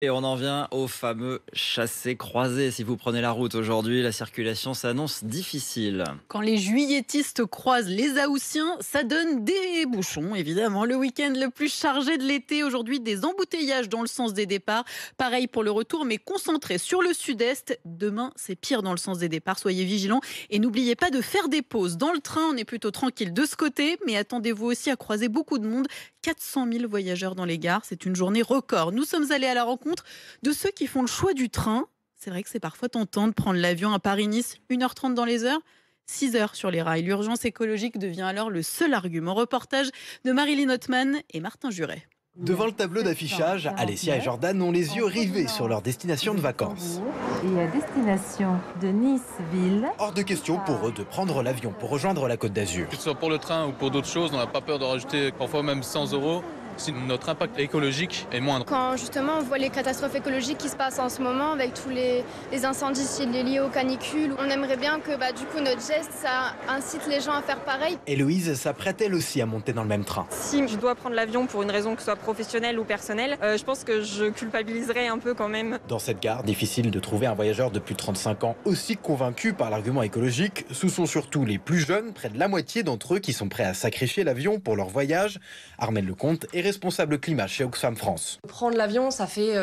Et on en vient au fameux chassé-croisé. Si vous prenez la route aujourd'hui, la circulation s'annonce difficile. Quand les juilletistes croisent les Haussiens, ça donne des bouchons, évidemment. Le week-end le plus chargé de l'été, aujourd'hui des embouteillages dans le sens des départs. Pareil pour le retour, mais concentré sur le sud-est. Demain, c'est pire dans le sens des départs. Soyez vigilants et n'oubliez pas de faire des pauses. Dans le train, on est plutôt tranquille de ce côté, mais attendez-vous aussi à croiser beaucoup de monde. 400 000 voyageurs dans les gares, c'est une journée record. Nous sommes allés à la rencontre de ceux qui font le choix du train. C'est vrai que c'est parfois tentant de prendre l'avion à Paris-Nice, 1h30 dans les heures, 6 heures sur les rails. L'urgence écologique devient alors le seul argument. Reportage de Marilyn Hotman et Martin Juret. Devant le tableau d'affichage, Alessia et Jordan ont les yeux rivés sur leur destination de vacances. Et à destination de Nice-Ville. Hors de question pour eux de prendre l'avion pour rejoindre la Côte d'Azur. Que ce soit pour le train ou pour d'autres choses, on n'a pas peur de rajouter parfois même 100 euros. Si notre impact écologique est moindre. Quand justement on voit les catastrophes écologiques qui se passent en ce moment avec tous les incendies liés aux canicules, on aimerait bien que du coup notre geste ça incite les gens à faire pareil. Héloïse s'apprête elle aussi à monter dans le même train. Si je dois prendre l'avion pour une raison que ce soit professionnelle ou personnelle, je pense que je culpabiliserai un peu quand même. Dans cette gare, difficile de trouver un voyageur de plus de 35 ans aussi convaincu par l'argument écologique. Ce sont surtout les plus jeunes, près de la moitié d'entre eux qui sont prêts à sacrifier l'avion pour leur voyage. Armelle Lecomte est responsable climat chez Oxfam France. Prendre l'avion, ça fait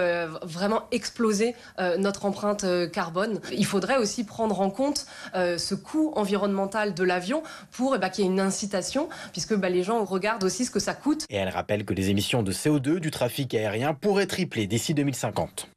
vraiment exploser notre empreinte carbone. Il faudrait aussi prendre en compte ce coût environnemental de l'avion pour qu'il y ait une incitation, puisque les gens regardent aussi ce que ça coûte. Et elle rappelle que les émissions de CO2 du trafic aérien pourraient tripler d'ici 2050.